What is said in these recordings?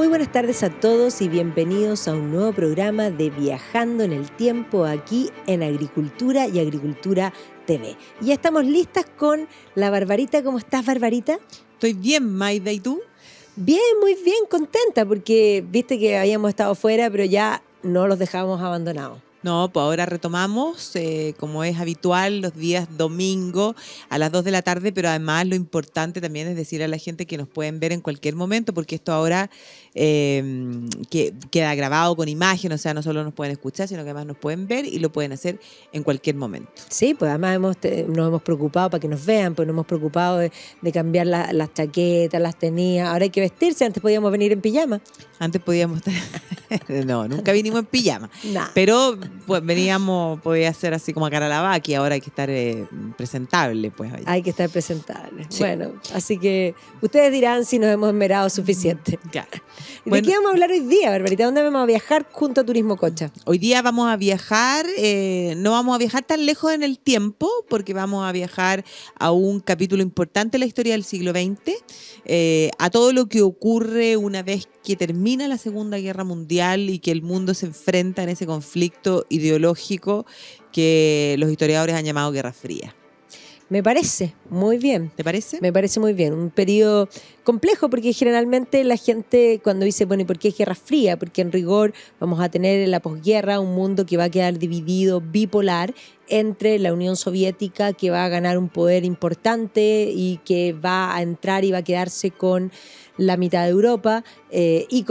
Muy buenas tardes a todos y bienvenidos a un nuevo programa de Viajando en el Tiempo aquí en Agricultura y Agricultura TV. Y ya estamos listas con la Barbarita. ¿Cómo estás, Barbarita? Estoy bien, Maida, ¿y tú? Bien, muy bien, contenta porque viste que habíamos estado fuera, pero ya no los dejamos abandonados. No, pues ahora retomamos, como es habitual, los días domingo a las 2 de la tarde, pero además lo importante también es decir a la gente que nos pueden ver en cualquier momento, porque esto ahora que queda grabado con imagen, o sea, no solo nos pueden escuchar, sino que además nos pueden ver y lo pueden hacer en cualquier momento. Sí, pues además nos hemos preocupado para que nos vean, pues nos hemos preocupado de cambiar las chaquetas, las tenías. Ahora hay que vestirse, antes podíamos venir en pijama. Antes podíamos estar... No, nunca vinimos en pijama. Nah. Pero pues podía ser así como a cara lavada, que ahora hay que estar presentable. Pues. Hay que estar presentable. Sí. Bueno, así que ustedes dirán si nos hemos esmerado suficiente. Claro. ¿De qué vamos a hablar hoy día, Barbarita? ¿Dónde vamos a viajar junto a Turismo Cocha? Hoy día vamos a viajar, no vamos a viajar tan lejos en el tiempo, porque vamos a viajar a un capítulo importante de la historia del siglo XX, a todo lo que ocurre una vez que termina la Segunda Guerra Mundial y que el mundo se enfrenta en ese conflicto ideológico que los historiadores han llamado Guerra Fría. Me parece muy bien. ¿Te parece? Me parece muy bien. Un periodo complejo porque generalmente la gente cuando dice, bueno, ¿y por qué es Guerra Fría? Porque en rigor vamos a tener en la posguerra un mundo que va a quedar dividido, bipolar, entre la Unión Soviética, que va a ganar un poder importante y que va a entrar y va a quedarse con la mitad de Europa y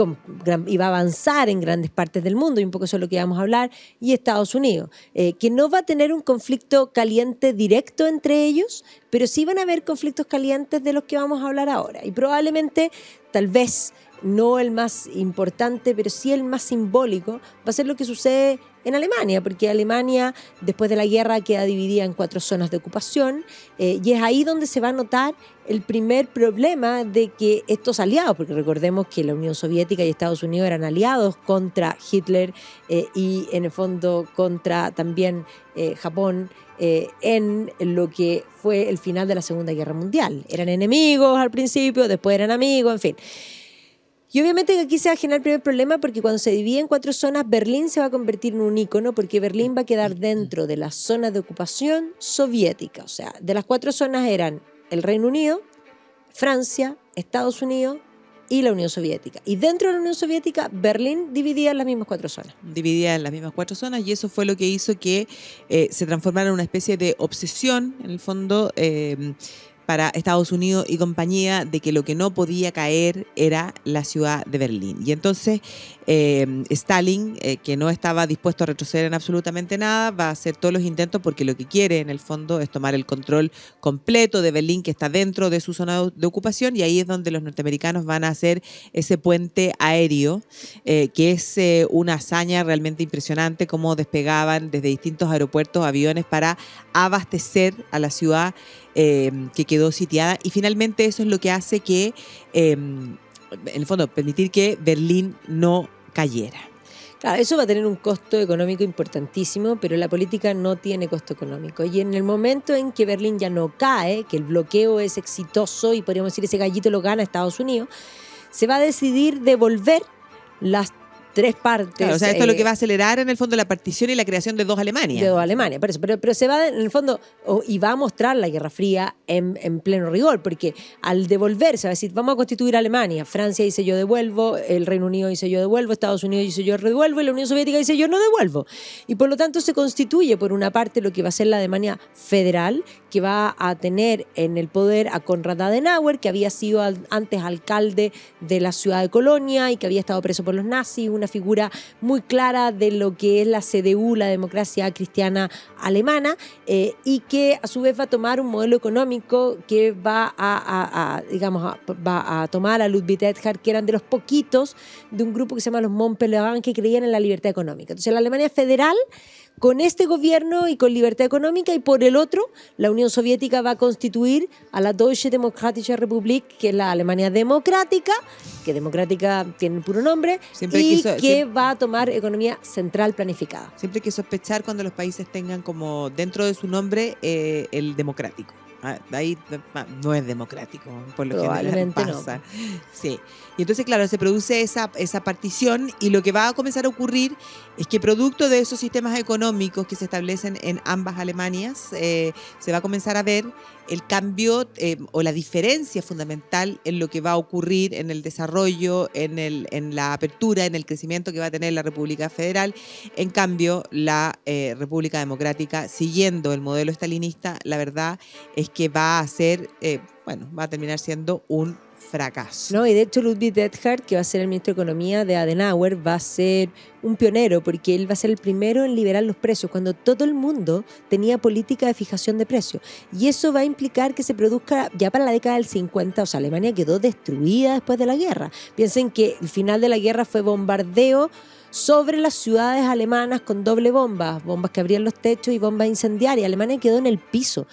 va a avanzar en grandes partes del mundo, y un poco eso es lo que vamos a hablar, y Estados Unidos, que no va a tener un conflicto caliente directo entre ellos, pero sí van a haber conflictos calientes de los que vamos a hablar ahora. Y probablemente, tal vez, no el más importante, pero sí el más simbólico, va a ser lo que sucede en Alemania, porque Alemania, después de la guerra, queda dividida en 4 zonas de ocupación, y es ahí donde se va a notar el primer problema de que estos aliados, porque recordemos que la Unión Soviética y Estados Unidos eran aliados contra Hitler y en el fondo contra también Japón, en lo que fue el final de la Segunda Guerra Mundial. Eran enemigos al principio, después eran amigos, en fin. Y obviamente que aquí se va a generar el primer problema porque cuando se divide en 4 zonas, Berlín se va a convertir en un ícono porque Berlín va a quedar dentro de la zona de ocupación soviética. O sea, de las 4 zonas eran el Reino Unido, Francia, Estados Unidos y la Unión Soviética. Y dentro de la Unión Soviética, Berlín dividía en las mismas 4 zonas. Dividida en las mismas 4 zonas, y eso fue lo que hizo que se transformara en una especie de obsesión, en el fondo, para Estados Unidos y compañía, de que lo que no podía caer era la ciudad de Berlín. Y entonces Stalin, que no estaba dispuesto a retroceder en absolutamente nada, va a hacer todos los intentos porque lo que quiere en el fondo es tomar el control completo de Berlín, que está dentro de su zona de ocupación, y ahí es donde los norteamericanos van a hacer ese puente aéreo, que es una hazaña realmente impresionante, cómo despegaban desde distintos aeropuertos aviones para abastecer a la ciudad que quedó sitiada, y finalmente eso es lo que hace que, en el fondo, permitir que Berlín no cayera. Claro, eso va a tener un costo económico importantísimo, pero la política no tiene costo económico. Y en el momento en que Berlín ya no cae, que el bloqueo es exitoso y podríamos decir ese gallito lo gana Estados Unidos, se va a decidir devolver las 3 partes. Claro, o sea, esto es lo que va a acelerar en el fondo la partición y la creación de 2 Alemanias. De 2 Alemanias, por eso. Pero se va en el fondo, y va a mostrar la Guerra Fría en pleno rigor, porque al devolverse, va a decir, vamos a constituir Alemania. Francia dice yo devuelvo, el Reino Unido dice yo devuelvo, Estados Unidos dice yo devuelvo, y la Unión Soviética dice yo no devuelvo. Y por lo tanto se constituye por una parte lo que va a ser la Alemania federal, que va a tener en el poder a Konrad Adenauer, que había sido antes alcalde de la ciudad de Colonia y que había estado preso por los nazis, una figura muy clara de lo que es la CDU, la democracia cristiana alemana, y que a su vez va a tomar un modelo económico que va a tomar a Ludwig Erhard, que eran de los poquitos de un grupo que se llama los Montpellier, que creían en la libertad económica. Entonces la Alemania federal, con este gobierno y con libertad económica, y por el otro, la Unión Soviética va a constituir a la Deutsche Demokratische Republik, que es la Alemania democrática, que democrática tiene el puro nombre, que va a tomar economía central planificada. Siempre hay que sospechar cuando los países tengan como dentro de su nombre el democrático. Ahí no es democrático, por lo general Probablemente no. pasa. Sí. Y entonces, claro, se produce esa partición y lo que va a comenzar a ocurrir es que producto de esos sistemas económicos que se establecen en ambas Alemanias, se va a comenzar a ver el cambio o la diferencia fundamental en lo que va a ocurrir en el desarrollo, en la apertura, en el crecimiento que va a tener la República Federal. En cambio, la República Democrática, siguiendo el modelo estalinista, la verdad es que va a ser, va a terminar siendo un fracaso. No, y de hecho Ludwig Erhard, que va a ser el ministro de Economía de Adenauer, va a ser un pionero porque él va a ser el primero en liberar los precios cuando todo el mundo tenía política de fijación de precios. Y eso va a implicar que se produzca ya para la década del 50, o sea, Alemania quedó destruida después de la guerra. Piensen que el final de la guerra fue bombardeo sobre las ciudades alemanas con doble bombas que abrían los techos y bombas incendiarias. Alemania quedó en el piso,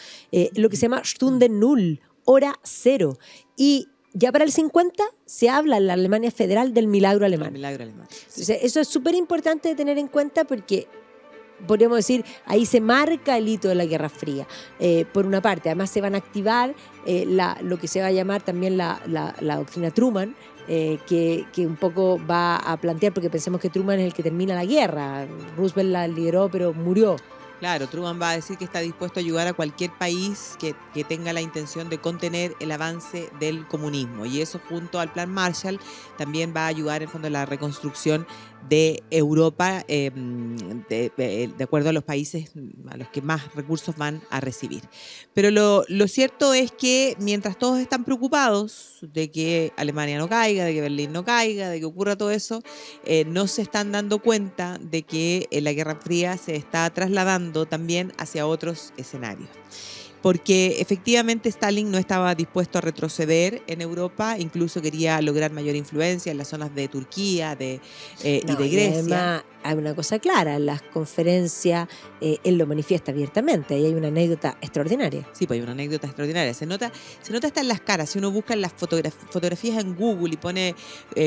lo que se llama Stunde Null, hora cero. Y ya para el 50 se habla en la Alemania federal del milagro alemán. El milagro alemán. Sí. Entonces, eso es súper importante de tener en cuenta porque podríamos decir, ahí se marca el hito de la Guerra Fría, por una parte. Además se van a activar lo que se va a llamar también la doctrina Truman, que un poco va a plantear, porque pensemos que Truman es el que termina la guerra. Roosevelt la lideró, pero murió. Claro, Truman va a decir que está dispuesto a ayudar a cualquier país que tenga la intención de contener el avance del comunismo. Y eso, junto al Plan Marshall, también va a ayudar en fondo a la reconstrucción de Europa, de acuerdo a los países a los que más recursos van a recibir. Pero lo cierto es que mientras todos están preocupados de que Alemania no caiga, de que Berlín no caiga, de que ocurra todo eso, no se están dando cuenta de que la Guerra Fría se está trasladando también hacia otros escenarios. Porque efectivamente Stalin no estaba dispuesto a retroceder en Europa, incluso quería lograr mayor influencia en las zonas de Turquía y de Grecia. Y además hay una cosa clara, en las conferencias él lo manifiesta abiertamente, ahí hay una anécdota extraordinaria. Sí, pues hay una anécdota extraordinaria. Se nota hasta en las caras. Si uno busca en las fotografías en Google y pone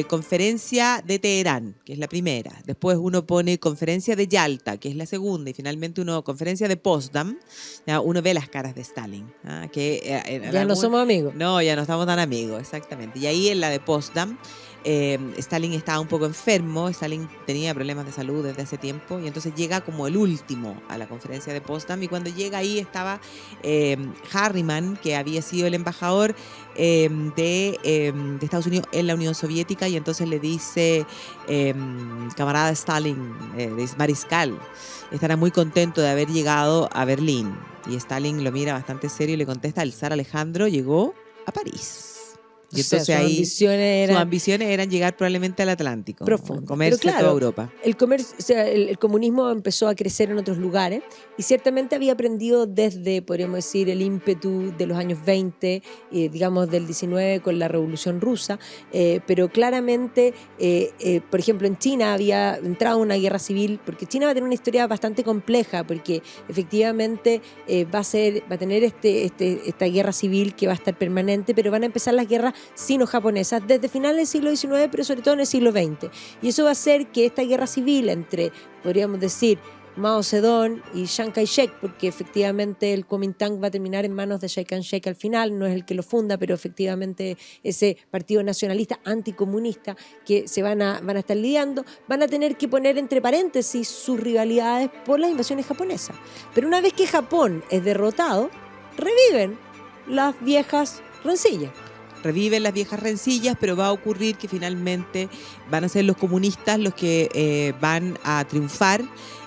conferencia de Teherán, que es la primera, después uno pone conferencia de Yalta, que es la segunda, y finalmente uno conferencia de Potsdam, ya uno ve las caras de Stalin. Ya no somos amigos. No, ya no estamos tan amigos, exactamente. Y ahí en la de Potsdam, Stalin estaba un poco enfermo, Stalin tenía problemas de salud desde hace tiempo y entonces llega como el último a la conferencia de Potsdam, y cuando llega ahí estaba Harriman, que había sido el embajador de Estados Unidos en la Unión Soviética, y entonces le dice, camarada Stalin, dice, mariscal, estará muy contento de haber llegado a Berlín. Y Stalin lo mira bastante serio y le contesta, el zar Alejandro llegó a París. Y entonces sus ambiciones eran llegar probablemente al Atlántico, profundo. Comerse claro, toda Europa. El comunismo empezó a crecer en otros lugares y ciertamente había aprendido desde, podríamos decir, el ímpetu de los años 20, digamos del 19 con la Revolución Rusa, pero claramente, por ejemplo, en China había entrado una guerra civil, porque China va a tener una historia bastante compleja, porque efectivamente va a tener esta guerra civil que va a estar permanente, pero van a empezar las guerras sino-japonesas desde finales del siglo XIX, pero sobre todo en el siglo XX. Y eso va a hacer que esta guerra civil entre, podríamos decir, Mao Zedong y Chiang Kai-shek, porque efectivamente el Kuomintang va a terminar en manos de Chiang Kai-shek al final, no es el que lo funda, pero efectivamente ese partido nacionalista anticomunista que se van a estar lidiando, van a tener que poner entre paréntesis sus rivalidades por las invasiones japonesas. Pero una vez que Japón es derrotado, reviven las viejas rencillas. Reviven las viejas rencillas, pero va a ocurrir que finalmente van a ser los comunistas los que van a triunfar.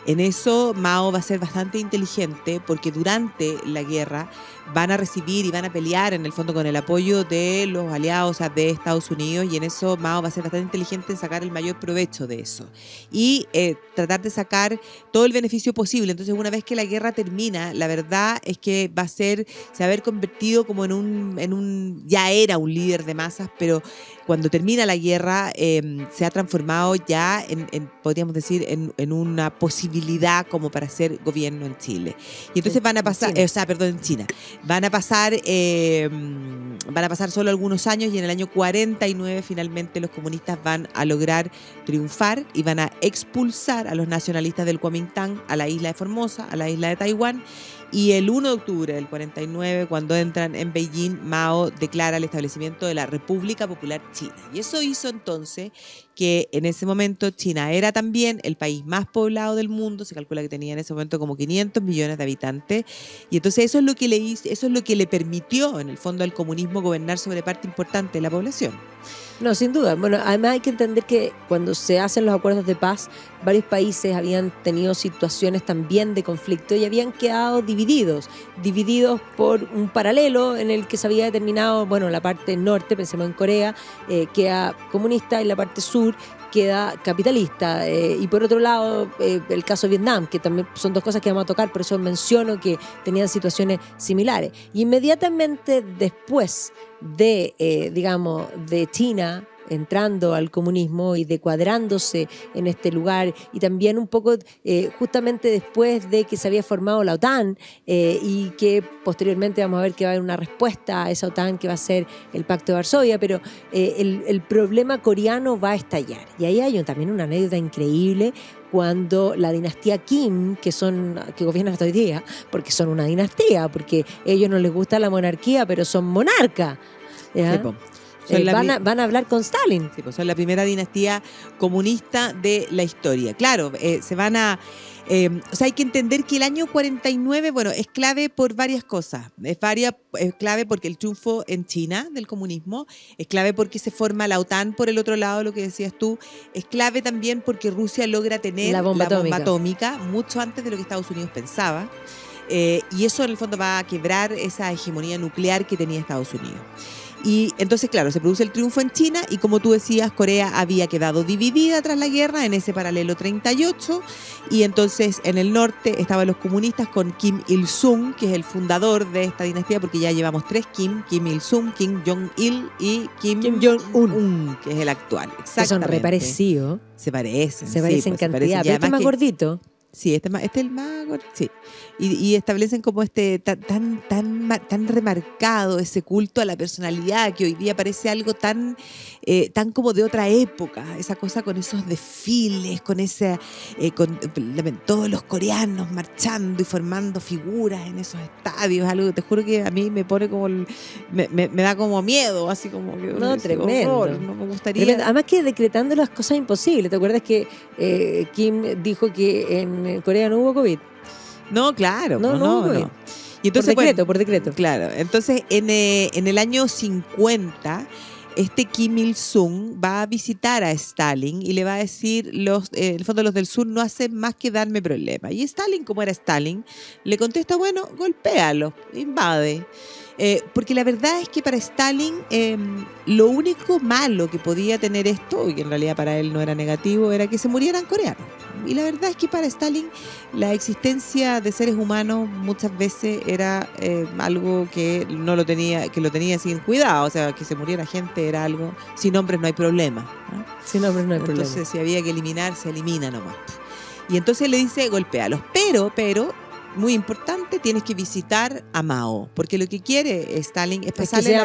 En eso Mao va a ser bastante inteligente, porque durante la guerra van a recibir y van a pelear en el fondo con el apoyo de los aliados, o sea, de Estados Unidos, y en eso Mao va a ser bastante inteligente en sacar el mayor provecho de eso y tratar de sacar todo el beneficio posible. Entonces, una vez que la guerra termina, la verdad es que se va a haber convertido como ya era un líder de masas, pero cuando termina la guerra se ha transformado ya podríamos decir, en una posibilidad como para hacer gobierno en Chile. Y entonces van a pasar, en China. Van a pasar solo algunos años, y en el año 49 finalmente los comunistas van a lograr triunfar y van a expulsar a los nacionalistas del Kuomintang a la isla de Formosa, a la isla de Taiwán, Y el 1 de octubre del 49, cuando entran en Beijing, Mao declara el establecimiento de la República Popular China. Y eso hizo entonces que en ese momento China era también el país más poblado del mundo. Se calcula que tenía en ese momento como 500 millones de habitantes. Y entonces eso es lo que eso es lo que le permitió, en el fondo, al comunismo gobernar sobre parte importante de la población. No, sin duda. Bueno, además hay que entender que cuando se hacen los acuerdos de paz, varios países habían tenido situaciones también de conflicto y habían quedado divididos por un paralelo en el que se había determinado, bueno, la parte norte, pensemos en Corea, queda comunista y la parte sur queda capitalista. Y por otro lado, el caso de Vietnam, que también son dos cosas que vamos a tocar, por eso menciono que tenían situaciones similares. Y inmediatamente después de China entrando al comunismo y cuadrándose en este lugar, y también un poco justamente después de que se había formado la OTAN, y que posteriormente vamos a ver que va a haber una respuesta a esa OTAN que va a ser el Pacto de Varsovia, pero el problema coreano va a estallar. Y ahí hay también una anécdota increíble cuando la dinastía Kim, que gobiernan hasta hoy día, porque son una dinastía, porque a ellos no les gusta la monarquía, pero son monarcas. ¿Ya? Sí, van a hablar con Stalin. Sí, pues son la primera dinastía comunista de la historia. Claro, se van a... o sea, hay que entender que el año 49, bueno, es clave por varias cosas. Es clave porque el triunfo en China del comunismo, es clave porque se forma la OTAN por el otro lado, lo que decías tú, es clave también porque Rusia logra tener la bomba atómica mucho antes de lo que Estados Unidos pensaba. Y eso en el fondo va a quebrar esa hegemonía nuclear que tenía Estados Unidos. Y entonces, claro, se produce el triunfo en China y, como tú decías, Corea había quedado dividida tras la guerra en ese paralelo 38, y entonces en el norte estaban los comunistas con Kim Il-sung, que es el fundador de esta dinastía, porque ya llevamos 3 Kim Il-sung, Kim Jong-il y Kim Jong-un, que es el actual. Exactamente. Que son reparecidos. Se parecen. Se parecen en cantidad, pero este es más gordito. Sí, este es el más gordo, sí. Y establecen como tan remarcado ese culto a la personalidad, que hoy día parece algo tan como de otra época, esa cosa con esos desfiles, con todos los coreanos marchando y formando figuras en esos estadios, algo que te juro que a mí me pone como me da como miedo, así como que no, tremendo. Horror, no me gustaría. Tremendo. Además que decretando las cosas imposibles. ¿Te acuerdas que Kim dijo que en Corea no hubo COVID? No, claro. No hubo COVID. Y entonces, por decreto. Claro. Entonces, en el año 50, Kim Il-sung va a visitar a Stalin y le va a decir, en el fondo los del sur no hacen más que darme problemas. Y Stalin, como era Stalin, le contesta, bueno, golpéalo, invade. Porque la verdad es que para Stalin lo único malo que podía tener esto, y que en realidad para él no era negativo, era que se murieran coreanos. Y la verdad es que para Stalin la existencia de seres humanos muchas veces era algo que lo tenía sin cuidado. O sea, que se muriera gente era algo, sin hombres no hay problema, ¿no? Sin hombres no hay problema. Entonces, si había que eliminar, se elimina nomás. Y entonces le dice, golpéalos. Pero, muy importante, tienes que visitar a Mao, porque lo que quiere Stalin es pasarle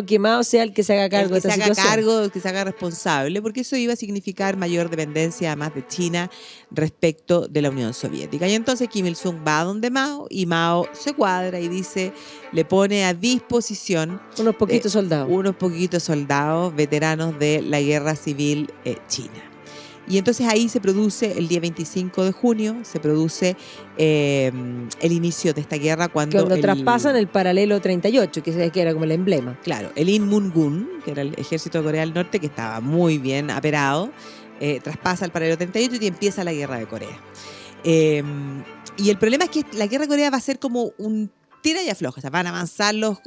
que Mao sea el que se haga cargo de esta situación. Que se haga responsable, porque eso iba a significar mayor dependencia además de China respecto de la Unión Soviética. Y entonces Kim Il-sung va a donde Mao, y Mao se cuadra y dice, le pone a disposición unos poquitos soldados veteranos de la guerra civil china. Y entonces ahí se produce, el día 25 de junio, se produce el inicio de esta guerra cuando traspasan el paralelo 38, que era como el emblema. Claro, el Inmungun, que era el ejército de Corea del Norte, que estaba muy bien aperado, traspasa el paralelo 38 y empieza la guerra de Corea. Y el problema es que la guerra de Corea va a ser como un tira y afloja, o sea, van a avanzar los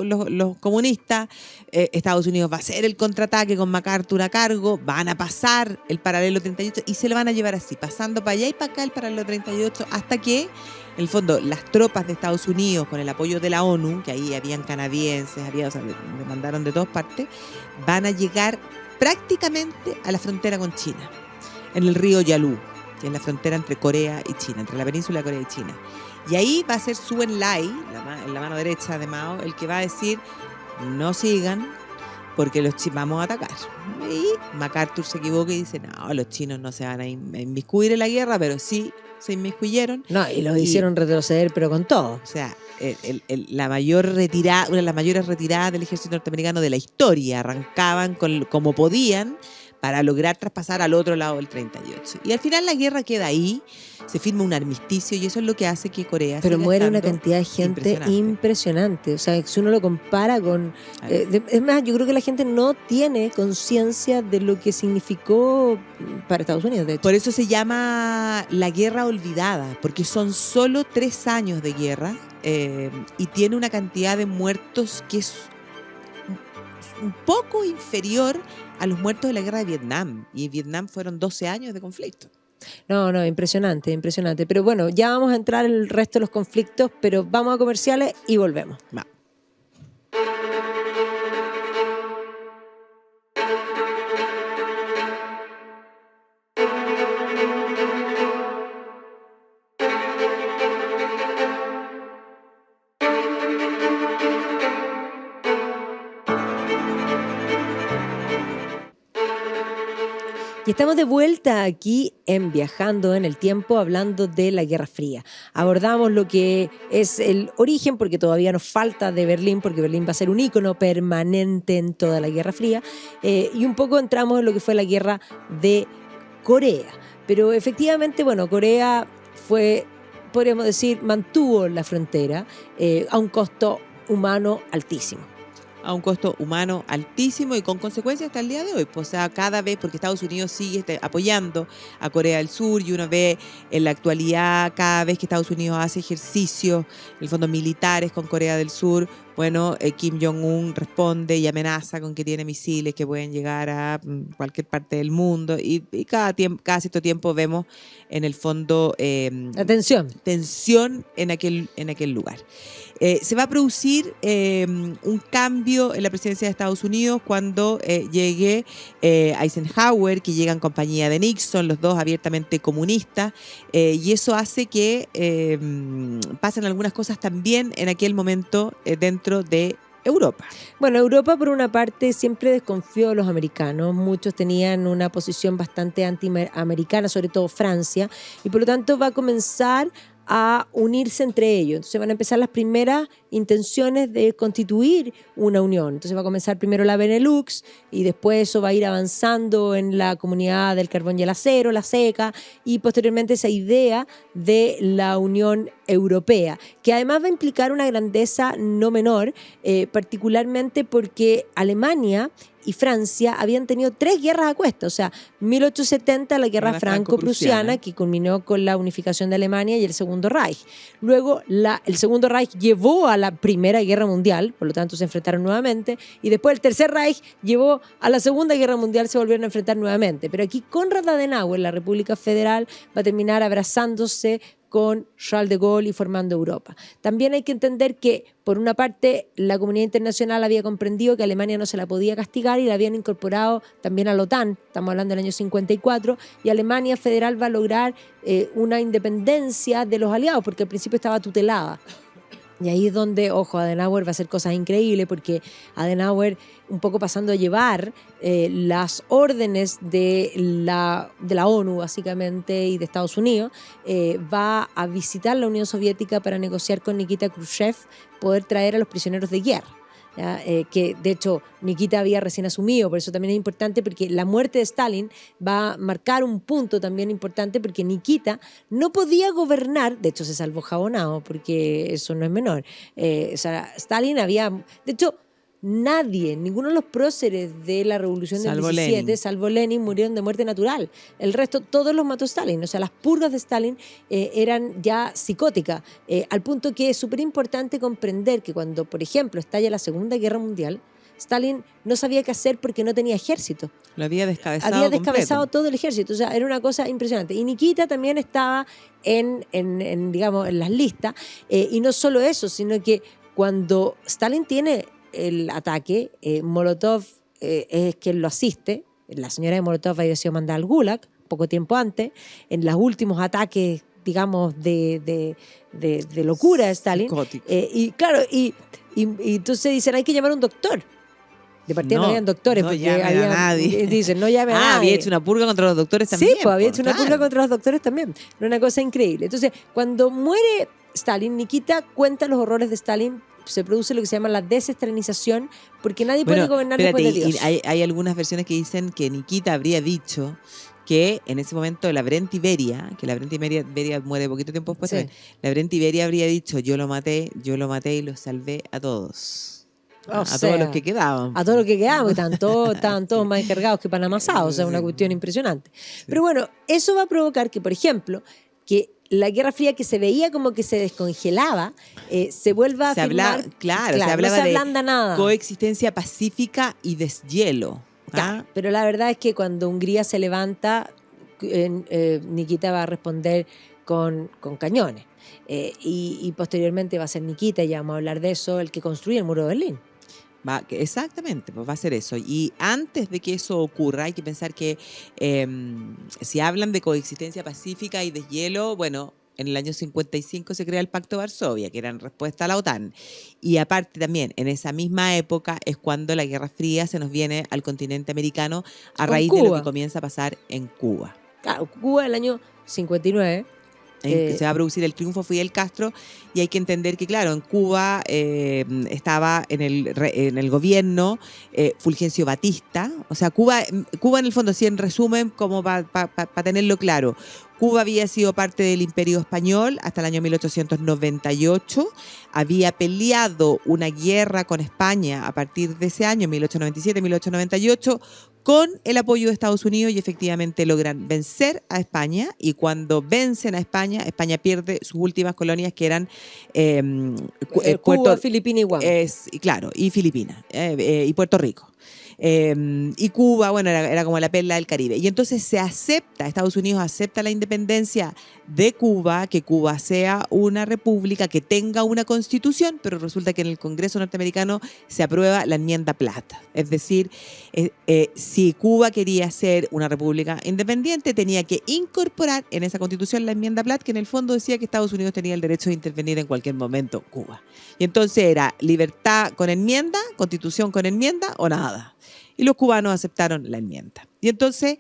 comunistas, Estados Unidos va a hacer el contraataque con MacArthur a cargo, van a pasar el paralelo 38 y se lo van a llevar así, pasando para allá y para acá el paralelo 38, hasta que, en el fondo, las tropas de Estados Unidos, con el apoyo de la ONU, que ahí habían canadienses, le mandaron de todas partes, van a llegar prácticamente a la frontera con China, en el río Yalu, que es la frontera entre Corea y China, entre la península de Corea y China. Y ahí va a ser Zhou Enlai, en la mano derecha de Mao, el que va a decir, no sigan, porque vamos a atacar. Y MacArthur se equivoca y dice, no, los chinos no se van a inmiscuir en la guerra, pero sí se inmiscuyeron. No, y los hicieron retroceder, pero con todo. O sea, la mayor retirada, una de las mayores retiradas del ejército norteamericano de la historia. Arrancaban como podían para lograr traspasar al otro lado del 38. Y al final la guerra queda ahí, se firma un armisticio y eso es lo que hace que Corea Pero siga muere una estando cantidad de gente impresionante. O sea, si uno lo compara con... es más, yo creo que la gente no tiene conciencia de lo que significó para Estados Unidos, de hecho. Por eso se llama la guerra olvidada, porque son solo 3 años de guerra y tiene una cantidad de muertos que es un poco inferior a los muertos de la guerra de Vietnam. Y en Vietnam fueron 12 años de conflicto. No, impresionante, impresionante. Pero bueno, ya vamos a entrar en el resto de los conflictos, pero vamos a comerciales y volvemos. Va. Y estamos de vuelta aquí en Viajando en el Tiempo, hablando de la Guerra Fría. Abordamos lo que es el origen, porque todavía nos falta de Berlín, porque Berlín va a ser un ícono permanente en toda la Guerra Fría. Y un poco entramos en lo que fue la Guerra de Corea. Pero efectivamente, bueno, Corea fue, podríamos decir, mantuvo la frontera a un costo humano altísimo. A un costo humano altísimo y con consecuencias hasta el día de hoy. Pues, o sea, cada vez, porque Estados Unidos sigue apoyando a Corea del Sur y uno ve en la actualidad, cada vez que Estados Unidos hace ejercicios, en el fondo militares con Corea del Sur, bueno, Kim Jong-un responde y amenaza con que tiene misiles que pueden llegar a cualquier parte del mundo y cada cierto tiempo vemos en el fondo tensión en aquel lugar. Se va a producir un cambio en la presidencia de Estados Unidos cuando llegue Eisenhower, que llega en compañía de Nixon, los dos abiertamente comunistas, y eso hace que pasen algunas cosas también en aquel momento dentro de Europa. Bueno, Europa por una parte siempre desconfió de los americanos, muchos tenían una posición bastante antiamericana, sobre todo Francia, y por lo tanto va a comenzar a unirse entre ellos. Entonces van a empezar las primeras intenciones de constituir una unión. Entonces va a comenzar primero la Benelux y después eso va a ir avanzando en la comunidad del carbón y el acero, la CECA, y posteriormente esa idea de la Unión Europea, que además va a implicar una grandeza no menor, particularmente porque Alemania y Francia habían tenido 3 guerras a cuesta, o sea, 1870 la guerra franco-prusiana, que culminó con la unificación de Alemania y el Segundo Reich. Luego el Segundo Reich llevó a la Primera Guerra Mundial, por lo tanto se enfrentaron nuevamente, y después el Tercer Reich llevó a la Segunda Guerra Mundial, se volvieron a enfrentar nuevamente. Pero aquí Konrad Adenauer, la República Federal, va a terminar abrazándose con Charles de Gaulle y formando Europa. También hay que entender que, por una parte, la comunidad internacional había comprendido que Alemania no se la podía castigar y la habían incorporado también a la OTAN, estamos hablando del año 54, y Alemania Federal va a lograr una independencia de los aliados, porque al principio estaba tutelada. Y ahí es donde, ojo, Adenauer va a hacer cosas increíbles, porque Adenauer, un poco pasando a llevar las órdenes de la ONU, básicamente, y de Estados Unidos, va a visitar la Unión Soviética para negociar con Nikita Khrushchev poder traer a los prisioneros de guerra. Que de hecho Nikita había recién asumido, por eso también es importante, porque la muerte de Stalin va a marcar un punto también importante, porque Nikita no podía gobernar, de hecho se salvó jabonado, porque eso no es menor. O sea, Stalin había, de hecho, ninguno de los próceres de la revolución del 17, salvo Lenin, murieron de muerte natural. El resto, todos los mató Stalin. O sea, las purgas de Stalin eran ya psicóticas, al punto que es súper importante comprender que cuando, por ejemplo, estalla la Segunda Guerra Mundial, Stalin no sabía qué hacer porque no tenía ejército. Lo había descabezado Había descabezado todo el ejército. O sea, era una cosa impresionante. Y Nikita también estaba digamos, en las listas. Y no solo eso, sino que cuando Stalin tiene el ataque, Molotov es quien lo asiste. La señora de Molotov había sido mandada al Gulag poco tiempo antes, en los últimos ataques, digamos, de locura de Stalin. Y claro, y entonces dicen, hay que llamar a un doctor. De partida no habían doctores, no porque había nadie. Dicen, no llame a nadie. Había hecho una purga contra los doctores también. Sí, pues había hecho una purga contra los doctores también. Era una cosa increíble. Entonces, cuando muere Stalin. Nikita cuenta los horrores de Stalin. Se produce lo que se llama la desestranización, porque nadie puede gobernar después de Dios. Hay algunas versiones que dicen que Nikita habría dicho que en ese momento la Brent-Iberia, que la Brent-Iberia muere poquito tiempo después, Sí. la Brent-Iberia habría dicho, yo lo maté y los salvé a todos. O A sea, todos los que quedaban. A todos los que quedaban, que estaban todos más encargados que pan amasados, o sea, una cuestión impresionante. Pero bueno, eso va a provocar que, por ejemplo, que la Guerra Fría, que se veía como que se descongelaba, se vuelva a firmar. Se hablaba no se de ablanda nada. coexistencia pacífica y deshielo. Claro, pero la verdad es que cuando Hungría se levanta, Nikita va a responder con cañones. Y posteriormente va a ser Nikita, ya vamos a hablar de eso, el que construye el muro de Berlín. Exactamente, pues va a ser eso. Y antes de que eso ocurra, hay que pensar que si hablan de coexistencia pacífica y deshielo, bueno, en el año 55 se crea el Pacto de Varsovia, que era en respuesta a la OTAN. Y aparte también, en esa misma época es cuando la Guerra Fría se nos viene al continente americano a raíz de lo que comienza a pasar en Cuba. Claro, Cuba el año 59. En que se va a producir el triunfo de Fidel Castro, y hay que entender que, claro, en Cuba estaba en el gobierno Fulgencio Batista. O sea, Cuba en el fondo, sí, en resumen, como para tenerlo claro, Cuba había sido parte del Imperio Español hasta el año 1898, había peleado una guerra con España a partir de ese año, 1897-1898, con el apoyo de Estados Unidos, y efectivamente logran vencer a España, y cuando vencen a España, España pierde sus últimas colonias, que eran Cuba, Filipinas y Guam. Claro, y Filipinas y Puerto Rico. Y Cuba, bueno, era como la perla del Caribe. Y entonces Estados Unidos acepta la independencia de Cuba, que Cuba sea una república, que tenga una constitución, pero resulta que en el Congreso norteamericano se aprueba la enmienda Platt. Es decir, si Cuba quería ser una república independiente, tenía que incorporar en esa constitución la enmienda Platt, que en el fondo decía que Estados Unidos tenía el derecho de intervenir en cualquier momento Cuba. Y entonces era libertad con enmienda, constitución con enmienda o nada. Y los cubanos aceptaron la enmienda. Y entonces,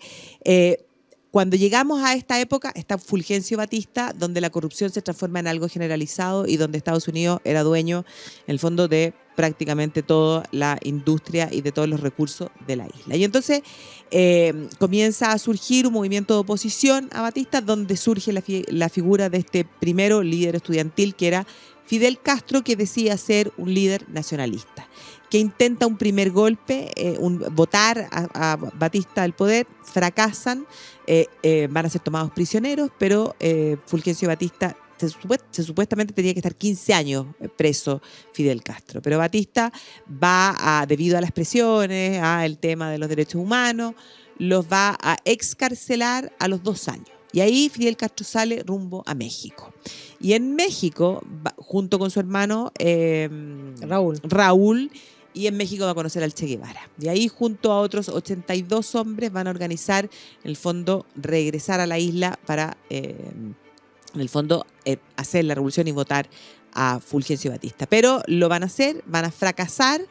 cuando llegamos a esta época, está Fulgencio Batista, donde la corrupción se transforma en algo generalizado y donde Estados Unidos era dueño, en el fondo, de prácticamente toda la industria y de todos los recursos de la isla. Y entonces comienza a surgir un movimiento de oposición a Batista, donde surge la figura de este primero líder estudiantil, que era Fidel Castro, que decía ser un líder nacionalista, que intenta un primer golpe, votar a Batista del poder, fracasan, van a ser tomados prisioneros, pero Fulgencio Batista supuestamente tenía que estar 15 años preso Fidel Castro, pero Batista debido a las presiones, al tema de los derechos humanos, los va a excarcelar a los 2 años. Y ahí Fidel Castro sale rumbo a México. Y en México, junto con su hermano Raúl, y en México va a conocer al Che Guevara. Y ahí, junto a otros 82 hombres, van a organizar, en el fondo, regresar a la isla para, en el fondo, hacer la revolución y votar a Fulgencio Batista. Pero lo van a hacer, van a fracasar,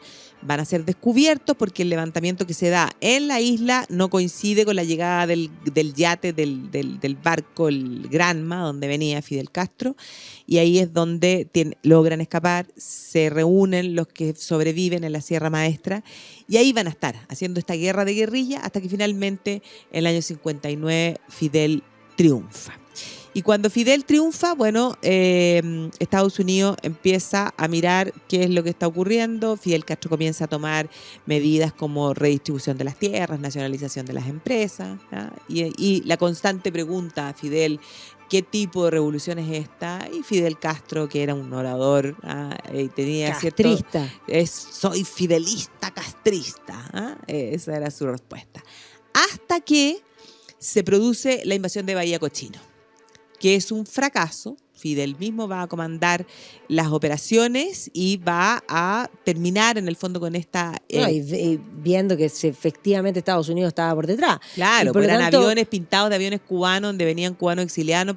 van a ser descubiertos porque el levantamiento que se da en la isla no coincide con la llegada del yate, del barco, el Granma, donde venía Fidel Castro, y ahí es donde logran escapar, se reúnen los que sobreviven en la Sierra Maestra, y ahí van a estar haciendo esta guerra de guerrilla hasta que finalmente en el año 59 Fidel triunfa. Y cuando Fidel triunfa, bueno, Estados Unidos empieza a mirar qué es lo que está ocurriendo. Fidel Castro comienza a tomar medidas como redistribución de las tierras, nacionalización de las empresas, ¿ya? Y la constante pregunta a Fidel, ¿qué tipo de revolución es esta? Y Fidel Castro, que era un orador, y tenía castrista. Soy fidelista castrista. Esa era su respuesta. Hasta que se produce la invasión de Bahía Cochino, que es un fracaso. Fidel mismo va a comandar las operaciones y va a terminar en el fondo con esta... y viendo que efectivamente Estados Unidos estaba por detrás. Claro, porque eran aviones pintados de aviones cubanos, donde venían cubanos exiliados,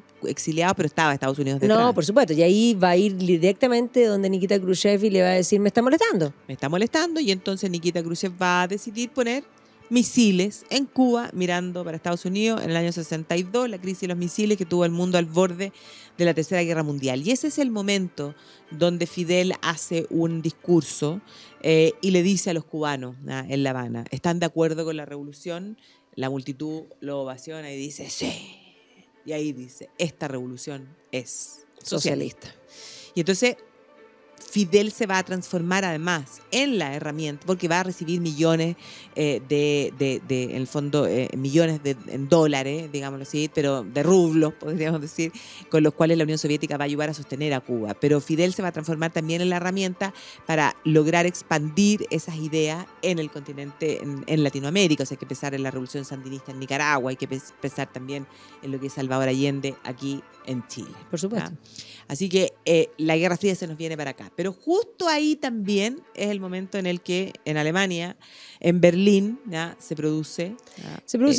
pero estaba Estados Unidos detrás. No, por supuesto, y ahí va a ir directamente donde Nikita Khrushchev y le va a decir, me está molestando. Me está molestando, y entonces Nikita Khrushchev va a decidir poner misiles en Cuba, mirando para Estados Unidos en el año 62, la crisis de los misiles que tuvo el mundo al borde de la Tercera Guerra Mundial. Y ese es el momento donde Fidel hace un discurso y le dice a los cubanos en La Habana, ¿están de acuerdo con la revolución? La multitud lo ovaciona y dice, sí. Y ahí dice, esta revolución es socialista. Y entonces Fidel se va a transformar además en la herramienta, porque va a recibir millones en el fondo, millones en dólares, digámoslo así, pero de rublos, podríamos decir, con los cuales la Unión Soviética va a ayudar a sostener a Cuba. Pero Fidel se va a transformar también en la herramienta para lograr expandir esas ideas en el continente, en Latinoamérica. O sea, hay que pensar en la revolución sandinista en Nicaragua, hay que pensar también en lo que es Salvador Allende aquí en Chile. Por supuesto. Así que la Guerra Fría se nos viene para acá. Pero justo ahí también es el momento en el que en Alemania, en Berlín, ¿ya? Se produce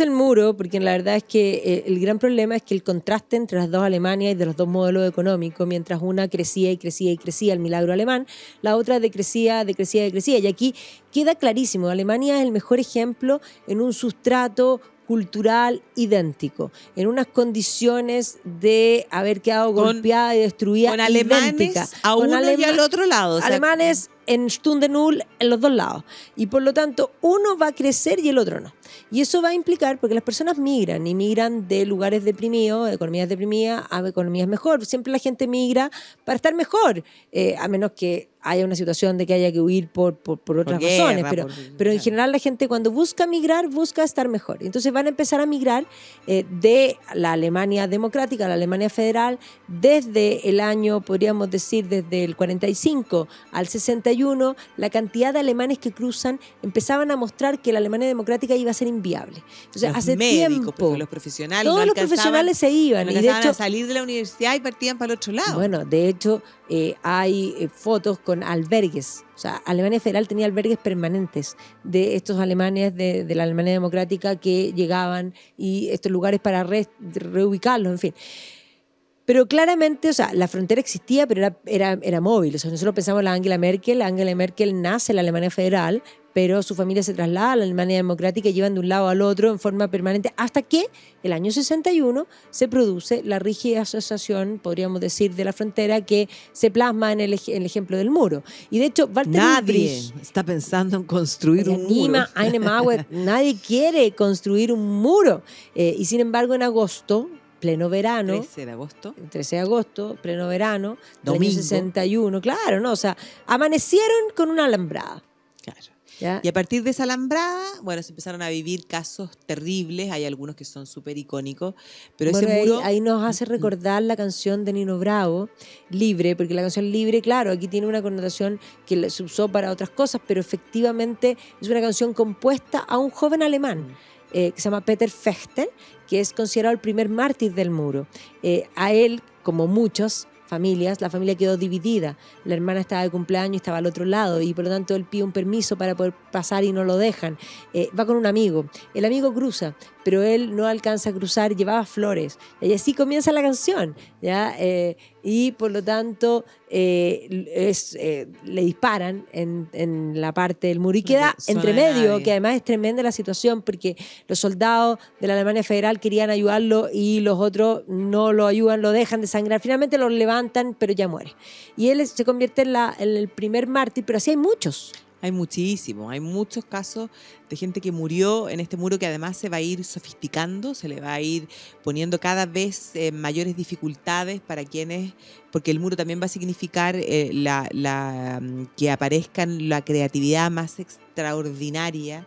el muro, porque la verdad es que el gran problema es que el contraste entre las dos Alemanias y de los dos modelos económicos, mientras una crecía y crecía y crecía, el milagro alemán, la otra decrecía. Y aquí queda clarísimo, Alemania es el mejor ejemplo en un sustrato cultural idéntico, en unas condiciones de haber quedado golpeada y destruida con alemanes idéntica, a uno y al otro lado. Alemanes en Stunde Null en los dos lados. Y por lo tanto, uno va a crecer y el otro no. Y eso va a implicar, porque las personas migran, y migran de lugares deprimidos, de economías deprimidas, a economías mejor. Siempre la gente migra para estar mejor, a menos que haya una situación de que haya que huir por otras razones. Pero en general la gente cuando busca migrar, busca estar mejor. Entonces van a empezar a migrar de la Alemania democrática a la Alemania federal desde el año, podríamos decir, desde el 45 al 61, la cantidad de alemanes que cruzan empezaban a mostrar que la Alemania democrática iba a ser inviable. Entonces, los hace médicos, tiempo los profesionales todos los profesionales se iban. No, y de hecho, a salir de la universidad y partían para el otro lado. Bueno, de hecho, hay fotos con albergues. O sea, Alemania Federal tenía albergues permanentes de estos alemanes de la Alemania Democrática que llegaban, y estos lugares para reubicarlos, en fin. Pero claramente, o sea, la frontera existía, pero era móvil. O sea, nosotros pensamos en la Angela Merkel nace en la Alemania Federal, pero su familia se traslada a la Alemania Democrática y llevan de un lado al otro en forma permanente, hasta que el año 61 se produce la rígida asociación, podríamos decir, de la frontera, que se plasma en el ejemplo del muro. Y de hecho, Walter nadie Ulbricht está pensando en construir un muro. Nadie quiere construir un muro. Y sin embargo, en agosto, pleno verano. 13 de agosto. 13 de agosto, pleno verano, domingo. Año 61, claro, ¿no? O sea, amanecieron con una alambrada. Claro. ¿Ya? Y a partir de esa alambrada, bueno, se empezaron a vivir casos terribles. Hay algunos que son súper icónicos, pero bueno, ese muro... ahí nos hace recordar la canción de Nino Bravo, Libre, porque la canción Libre, claro, aquí tiene una connotación que se usó para otras cosas, pero efectivamente es una canción compuesta a un joven alemán que se llama Peter Fechter, que es considerado el primer mártir del muro. A él, como muchos familias, la familia quedó dividida. La hermana estaba de cumpleaños y estaba al otro lado, y por lo tanto él pide un permiso para poder pasar y no lo dejan. Va con un amigo. El amigo cruza, pero él no alcanza a cruzar, llevaba flores. Y así comienza la canción, ¿ya? Y por lo tanto le disparan en la parte del muro y queda entre medio, que además es tremenda la situación, porque los soldados de la Alemania Federal querían ayudarlo y los otros no lo ayudan, lo dejan desangrar. Finalmente lo levantan, pero ya muere. Y él se convierte en el primer mártir, pero así hay muchos. Hay muchísimos, hay muchos casos de gente que murió en este muro, que además se va a ir sofisticando, se le va a ir poniendo cada vez mayores dificultades para quienes, porque el muro también va a significar que aparezcan la creatividad más extraordinaria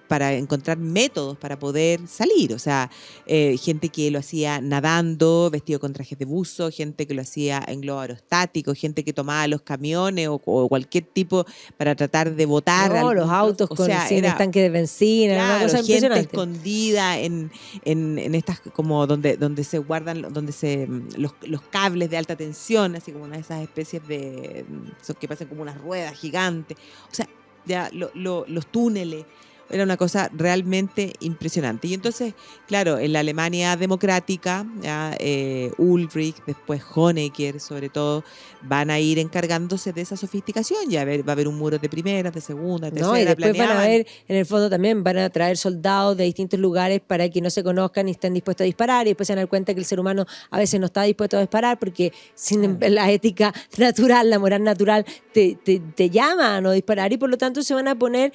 para encontrar métodos para poder salir. O sea, gente que lo hacía nadando, vestido con trajes de buzo, gente que lo hacía en globo aerostático, gente que tomaba los camiones o cualquier tipo para tratar de botar. Los autos con tanque de benzina, claro, una cosa gente impresionante. Escondida en estas, como donde se guardan los cables de alta tensión, así como una de esas especies de que pasan como unas ruedas gigantes. O sea, ya los túneles. era una cosa realmente impresionante. Y entonces, claro, en la Alemania democrática, ya, Ulbricht, después Honecker, sobre todo, van a ir encargándose de esa sofisticación. Ya va a haber un muro de primera, de segunda, de ¿no? Y tercera, después van a planeaban. ver, en el fondo también van a traer soldados de distintos lugares para que no se conozcan y estén dispuestos a disparar, y después se dan cuenta que el ser humano a veces no está dispuesto a disparar porque sin la ética natural, la moral natural, te llama a no disparar, y por lo tanto se van a poner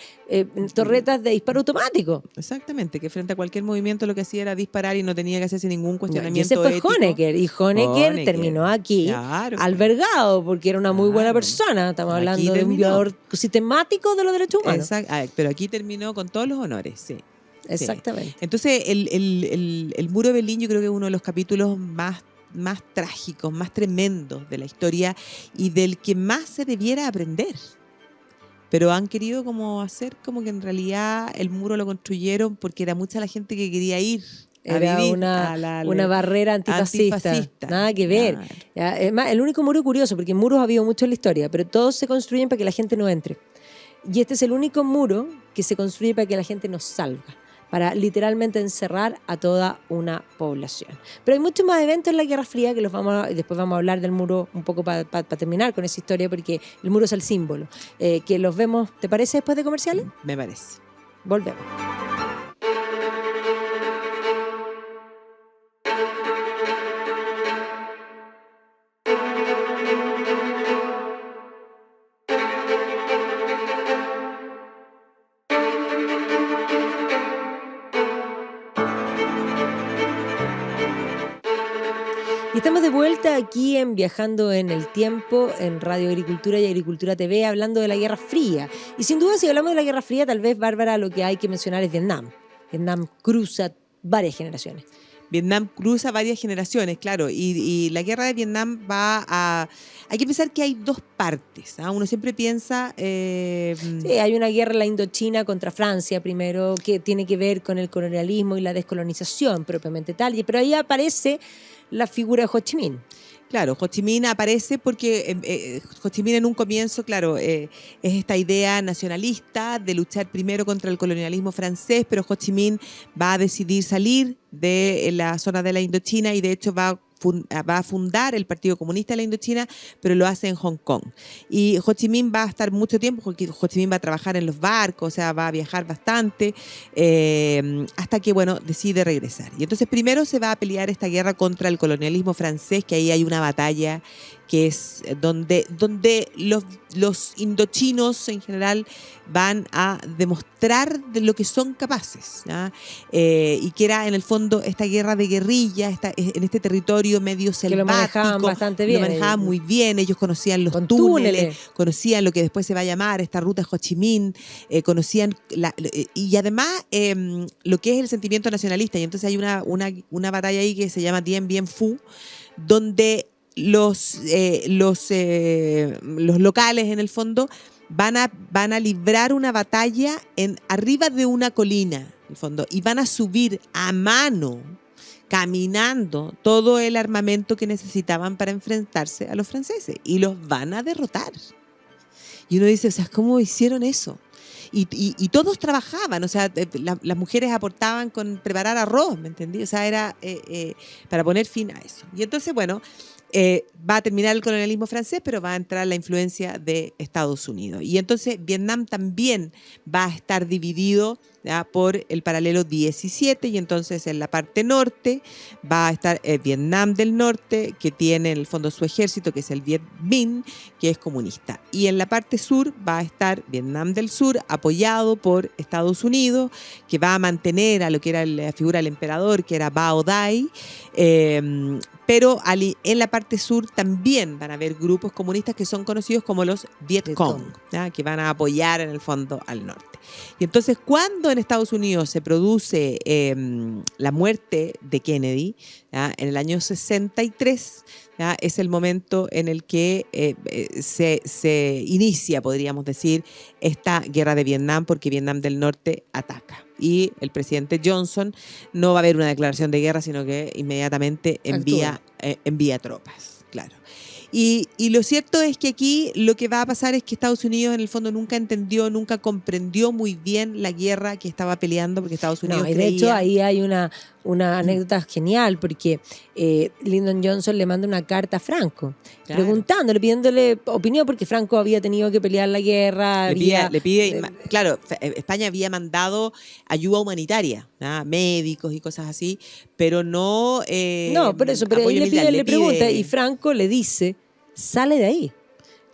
torretas de disparo automático. Exactamente, que frente a cualquier movimiento lo que hacía era disparar y no tenía que hacerse ningún No, y cuestionamiento ese fue ético. Honecker, y Honecker Honecker, terminó aquí claro, albergado porque era una muy buena claro. persona. Estamos Aquí hablando de un terminó. violador sistemático de los derechos humanos. Pero aquí terminó con todos los honores, sí. Exactamente. Sí. Entonces, el muro de Berlín yo creo que es uno de los capítulos más trágicos, más tremendos de la historia y del que más se debiera aprender. Pero han querido como hacer como que en realidad el muro lo construyeron porque era mucha la gente que quería ir a Era vivir una barrera antifascista. Nada que ver. Claro. Ya, es más, el único muro curioso, porque muros ha habido mucho en la historia, pero todos se construyen para que la gente no entre. Y este es el único muro que se construye para que la gente no salga, para literalmente encerrar a toda una población. Pero hay muchos más eventos en la Guerra Fría que después vamos a hablar del muro un poco para terminar con esa historia, porque el muro es el símbolo. Que los vemos, ¿te parece, después de comerciales? Me parece. Volvemos. Y estamos de vuelta aquí en Viajando en el Tiempo, en Radio Agricultura y Agricultura TV, hablando de la Guerra Fría. Y sin duda, si hablamos de la Guerra Fría, tal vez, Bárbara, lo que hay que mencionar es Vietnam. Vietnam cruza varias generaciones. Vietnam cruza varias generaciones, claro, y la guerra de Vietnam va a... Hay que pensar que hay dos partes, ¿ah? Uno siempre piensa... Sí, hay una guerra en la Indochina contra Francia primero, que tiene que ver con el colonialismo y la descolonización propiamente tal, pero ahí aparece la figura de Ho Chi Minh. Claro, Ho Chi Minh aparece porque Ho Chi Minh en un comienzo, claro, es esta idea nacionalista de luchar primero contra el colonialismo francés, pero Ho Chi Minh va a decidir salir de la zona de la Indochina y de hecho va a fundar el Partido Comunista de la Indochina, pero lo hace en Hong Kong. Y Ho Chi Minh va a estar mucho tiempo, porque Ho Chi Minh va a trabajar en los barcos, o sea, va a viajar bastante, hasta que, bueno, decide regresar. Y entonces primero se va a pelear esta guerra contra el colonialismo francés, que ahí hay una batalla que es donde los indochinos en general van a demostrar de lo que son capaces, ¿ya? Y que era en el fondo esta guerra de guerrilla, en este territorio medio selvático. Que lo manejaban bastante bien. Lo manejaban muy bien, ellos conocían los túneles, conocían lo que después se va a llamar esta ruta Ho Chi Minh, conocían, y además lo que es el sentimiento nacionalista. Y entonces hay una batalla ahí que se llama Dien Bien Phu, donde los locales en el fondo van a librar una batalla arriba de una colina en el fondo, y van a subir a mano, caminando, todo el armamento que necesitaban para enfrentarse a los franceses, y los van a derrotar. Y uno dice, o sea, ¿cómo hicieron eso? Y todos trabajaban, o sea, las mujeres aportaban con preparar arroz, ¿me entendí? O sea, era para poner fin a eso. Y entonces, bueno, va a terminar el colonialismo francés, pero va a entrar la influencia de Estados Unidos. Y entonces Vietnam también va a estar dividido, ¿ya?, por el paralelo 17, y entonces en la parte norte va a estar Vietnam del Norte, que tiene en el fondo su ejército, que es el Viet Minh, que es comunista. Y en la parte sur va a estar Vietnam del Sur, apoyado por Estados Unidos, que va a mantener a lo que era la figura del emperador, que era Bao Dai, pero en la parte sur también van a haber grupos comunistas que son conocidos como los Viet Cong, ¿ya?, que van a apoyar en el fondo al norte. Y entonces, cuando en Estados Unidos se produce la muerte de Kennedy, ¿ya?, en el año 63, ¿ya?, es el momento en el que se inicia, podríamos decir, esta guerra de Vietnam, porque Vietnam del Norte ataca. Y el presidente Johnson no va a haber una declaración de guerra, sino que inmediatamente envía tropas, claro. Y lo cierto es que aquí lo que va a pasar es que Estados Unidos en el fondo nunca entendió, nunca comprendió muy bien la guerra que estaba peleando, porque Estados Unidos No, y de hecho creía... ahí hay una anécdota genial, porque Lyndon Johnson le manda una carta a Franco, Claro. preguntándole, pidiéndole opinión, porque Franco había tenido que pelear la guerra. Claro, España había mandado ayuda humanitaria, ¿ah? Médicos y cosas así, pero no No, por eso, pero ahí apoyo militar. le pregunta, y Franco le dice, sale de ahí.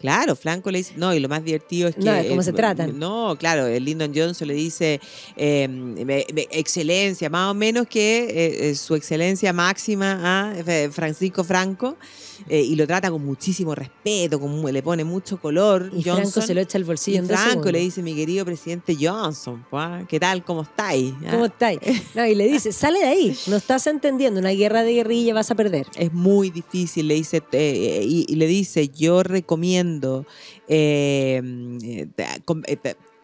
Claro, Franco le dice, no, y lo más divertido es que... No, es cómo se tratan. No, claro, el Lyndon Johnson le dice, excelencia, más o menos que su excelencia máxima a Francisco Franco, y lo trata con muchísimo respeto, le pone mucho color. Y Johnson, Franco se lo echa al bolsillo y en 2 Franco segundos. le dice, mi querido presidente Johnson, ¿qué tal? ¿Cómo estáis? ¿Cómo estáis? No, y le dice, sale de ahí, no estás entendiendo, una guerra de guerrilla vas a perder. Es muy difícil, le dice, y le dice, yo recomiendo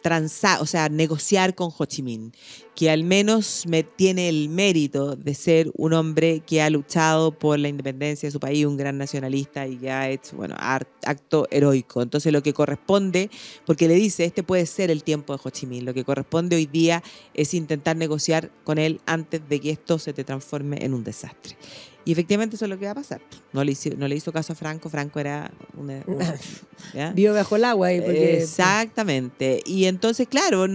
transar, o sea, negociar con Ho Chi Minh, que al menos tiene el mérito de ser un hombre que ha luchado por la independencia de su país, un gran nacionalista y que ha hecho, bueno, acto heroico. Entonces lo que corresponde, porque le dice, este puede ser el tiempo de Ho Chi Minh, lo que corresponde hoy día es intentar negociar con él antes de que esto se te transforme en un desastre. Y efectivamente eso es lo que va a pasar. No le hizo caso a Franco. Franco era vio bajo el agua. Exactamente. Y entonces, claro,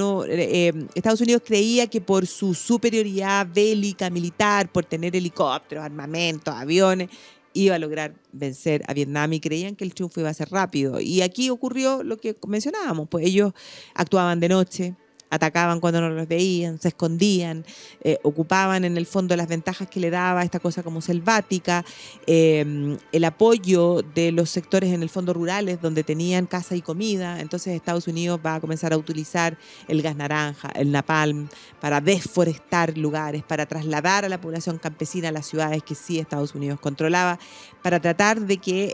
Estados Unidos creía que por su superioridad bélica, militar, por tener helicópteros, armamentos, aviones, iba a lograr vencer a Vietnam, y creían que el triunfo iba a ser rápido. Y aquí ocurrió lo que mencionábamos, pues ellos actuaban de noche, atacaban cuando no los veían, se escondían, ocupaban en el fondo las ventajas que le daba esta cosa como selvática, el apoyo de los sectores en el fondo rurales donde tenían casa y comida. Entonces Estados Unidos va a comenzar a utilizar el gas naranja, el napalm, para desforestar lugares, para trasladar a la población campesina a las ciudades que sí Estados Unidos controlaba, para tratar de que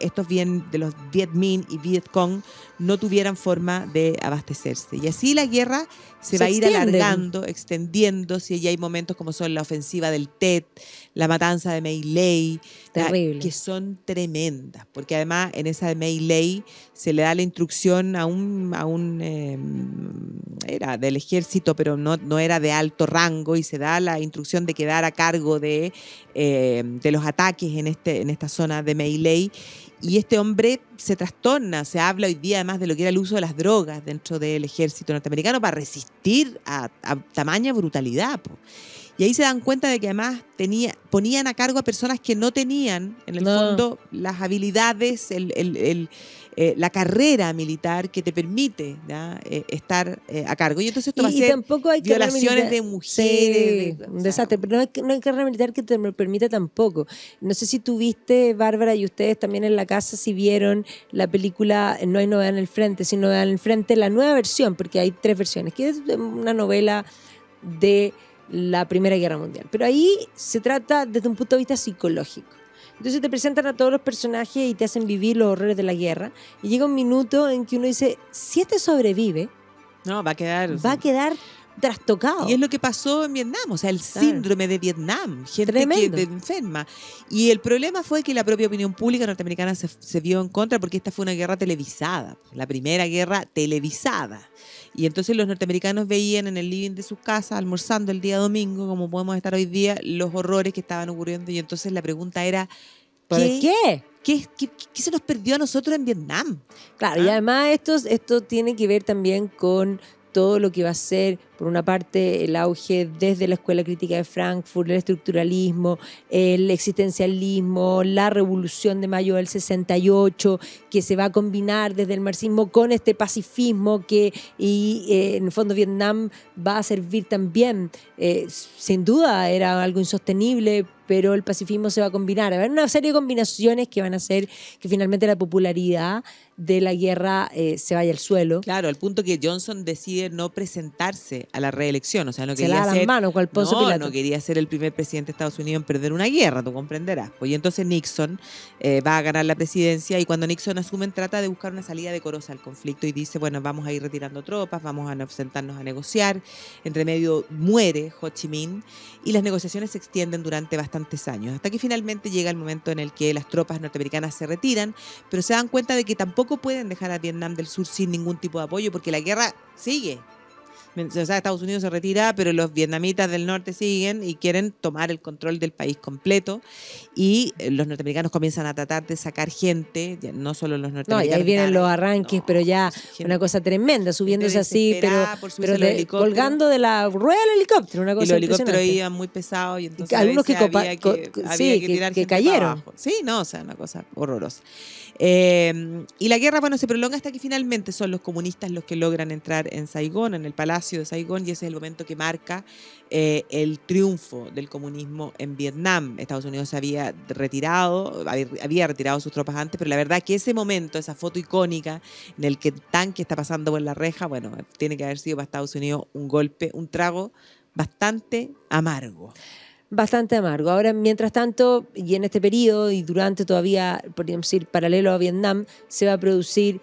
de los Viet Minh y Viet Cong no tuvieran forma de abastecerse. Y así la guerra se va a ir alargando, extendiéndose, y hay momentos como son la ofensiva del Tet, la matanza de My Lai, que son tremendas, porque además en esa de My Lai se le da la instrucción era del ejército, pero no era de alto rango, y se da la instrucción de quedar a cargo de los ataques en esta zona de My Lai. Y este hombre se trastorna, se habla hoy día además de lo que era el uso de las drogas dentro del ejército norteamericano para resistir a tamaña brutalidad. Y ahí se dan cuenta de que además ponían a cargo a personas que no tenían, en el fondo, las habilidades, la carrera militar que te permite estar a cargo. Y entonces esto va a ser tampoco hay violaciones de mujeres. Sí, un desastre, pero no hay carrera militar que te lo permita tampoco. No sé si tuviste, Bárbara, y ustedes también en la casa, si vieron la película No hay novedad en el frente, sino novedad en el frente, la nueva versión, porque hay 3 versiones, que es una novela de la Primera Guerra Mundial. Pero ahí se trata desde un punto de vista psicológico. Entonces te presentan a todos los personajes y te hacen vivir los horrores de la guerra. Y llega un minuto en que uno dice, si este sobrevive, va a quedar trastocado. Y es lo que pasó en Vietnam, o sea, el síndrome de Vietnam, gente que enferma. Y el problema fue que la propia opinión pública norteamericana se vio en contra, porque esta fue una guerra televisada, la primera guerra televisada. Y entonces los norteamericanos veían en el living de sus casas, almorzando el día domingo, como podemos estar hoy día, los horrores que estaban ocurriendo. Y entonces la pregunta era, ¿por qué? ¿Qué se nos perdió a nosotros en Vietnam? Claro, y además esto tiene que ver también con todo lo que va a ser, por una parte, el auge desde la Escuela Crítica de Frankfurt, el estructuralismo, el existencialismo, la Revolución de Mayo del 68, que se va a combinar desde el marxismo con este pacifismo y en el fondo Vietnam va a servir también, sin duda era algo insostenible, pero el pacifismo se va a combinar. Va a haber una serie de combinaciones que van a hacer que finalmente la popularidad de la guerra se vaya al suelo. Claro, al punto que Johnson decide no presentarse a la reelección. O sea, no Se quería lava las ser... manos, cual Poncio Pilato. No quería ser el primer presidente de Estados Unidos en perder una guerra, tú comprenderás. Pues, y entonces Nixon va a ganar la presidencia, y cuando Nixon asume trata de buscar una salida decorosa al conflicto y dice, bueno, vamos a ir retirando tropas, vamos a sentarnos a negociar. Entre medio muere Ho Chi Minh y las negociaciones se extienden durante bastantes años, hasta que finalmente llega el momento en el que las tropas norteamericanas se retiran, pero se dan cuenta de que tampoco pueden dejar a Vietnam del Sur sin ningún tipo de apoyo, porque la guerra sigue. O sea, Estados Unidos se retira, pero los vietnamitas del norte siguen y quieren tomar el control del país completo, y los norteamericanos comienzan a tratar de sacar gente, no solo los norteamericanos. No, y ahí vienen los arranques, no, pero ya gente, una cosa tremenda, subiéndose así, pero colgando de la rueda del helicóptero, una cosa. Y los helicópteros iban muy pesados, y entonces algunos que había que tirar gente cayeron. para abajo. Sí, no, o sea, una cosa horrorosa. Y la guerra, bueno, se prolonga hasta que finalmente son los comunistas los que logran entrar en Saigón, en el palacio de Saigón, y ese es el momento que marca el triunfo del comunismo en Vietnam. Estados Unidos se había retirado sus tropas antes, pero la verdad que ese momento, esa foto icónica en el que el tanque está pasando por la reja, bueno, tiene que haber sido para Estados Unidos un golpe, un trago bastante amargo. Bastante amargo. Ahora, mientras tanto, y en este periodo, y durante todavía, podríamos decir, paralelo a Vietnam, se va a producir,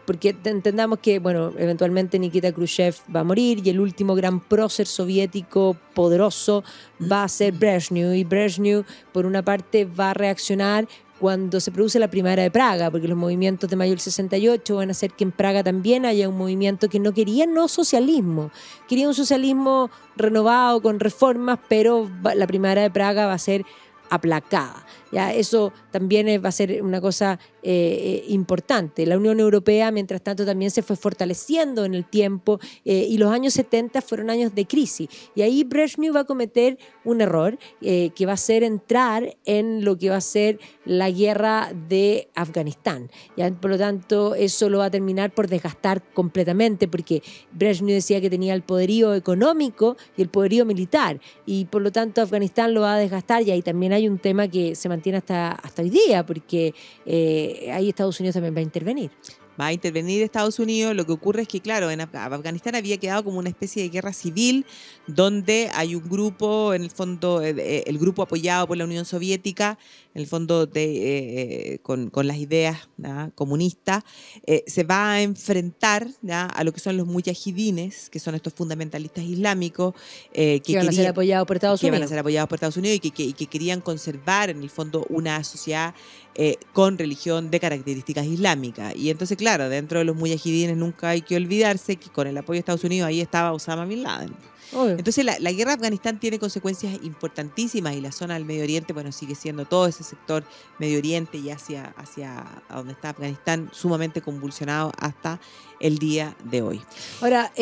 porque entendamos que, bueno, eventualmente Nikita Khrushchev va a morir, y el último gran prócer soviético poderoso va a ser Brezhnev, y Brezhnev, por una parte, va a reaccionar cuando se produce la Primavera de Praga, porque los movimientos de mayo del 68 van a hacer que en Praga también haya un movimiento que no quería no socialismo, quería un socialismo renovado con reformas, pero la Primavera de Praga va a ser aplacada. Ya, eso también va a ser una cosa importante. La Unión Europea, mientras tanto, también se fue fortaleciendo en el tiempo, y los años 70 fueron años de crisis. Y ahí Brezhnev va a cometer un error que va a ser entrar en lo que va a ser la guerra de Afganistán. ¿Ya? Por lo tanto, eso lo va a terminar por desgastar completamente, porque Brezhnev decía que tenía el poderío económico y el poderío militar, y por lo tanto Afganistán lo va a desgastar, y ahí también hay un tema que se mantiene hasta hoy día, porque ahí Estados Unidos también va a intervenir. Va a intervenir Estados Unidos. Lo que ocurre es que, claro, en Afganistán había quedado como una especie de guerra civil, donde hay un grupo, en el fondo, el grupo apoyado por la Unión Soviética, en el fondo con las ideas, ¿no?, comunistas, se va a enfrentar, ¿no?, a lo que son los mujahidines, que son estos fundamentalistas islámicos, que van a ser apoyados por Estados Unidos. Van a ser apoyados por Estados Unidos, y que querían conservar, en el fondo, una sociedad con religión de características islámicas. Y entonces, claro, dentro de los mujahidines nunca hay que olvidarse que con el apoyo de Estados Unidos ahí estaba Osama Bin Laden. Obvio. Entonces la guerra de Afganistán tiene consecuencias importantísimas, y la zona del Medio Oriente, bueno, sigue siendo todo ese sector Medio Oriente y hacia donde está Afganistán sumamente convulsionado hasta el día de hoy. Ahora,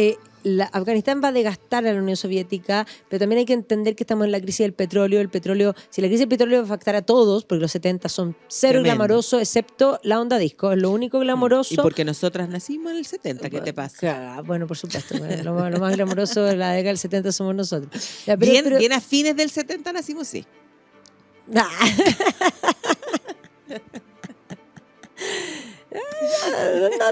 Afganistán va a desgastar a la Unión Soviética, pero también hay que entender que estamos en la crisis del petróleo. El petróleo, si la crisis del petróleo va a afectar a todos, porque los 70 son cero glamorosos, excepto la onda disco, es lo único glamoroso. Y porque nosotras nacimos en el 70, ¿qué te pasa? Bueno, por supuesto, lo más glamoroso de la década del 70 somos nosotros. Ya, bien a fines del 70 nacimos, sí. No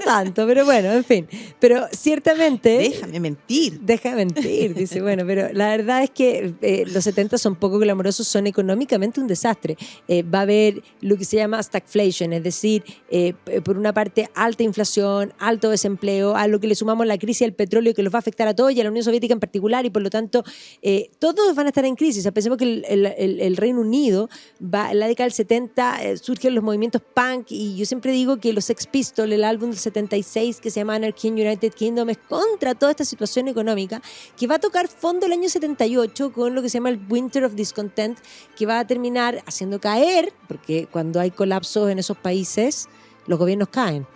tanto, pero bueno, en fin. Pero ciertamente... Déjame mentir, dice. Bueno, pero la verdad es que los 70 son poco glamorosos, son económicamente un desastre. Va a haber lo que se llama stagflation, es decir, por una parte alta inflación, alto desempleo, a lo que le sumamos la crisis del petróleo, que los va a afectar a todos y a la Unión Soviética en particular, y por lo tanto todos van a estar en crisis. O sea, pensemos que el Reino Unido, en la década del 70 surgen los movimientos punk, y yo siempre digo que los Sex Pistols, el álbum del 76 que se llama Anarchy in United Kingdom, es contra toda esta situación económica, que va a tocar fondo el año 78 con lo que se llama el Winter of Discontent, que va a terminar haciendo caer, porque cuando hay colapsos en esos países, los gobiernos caen.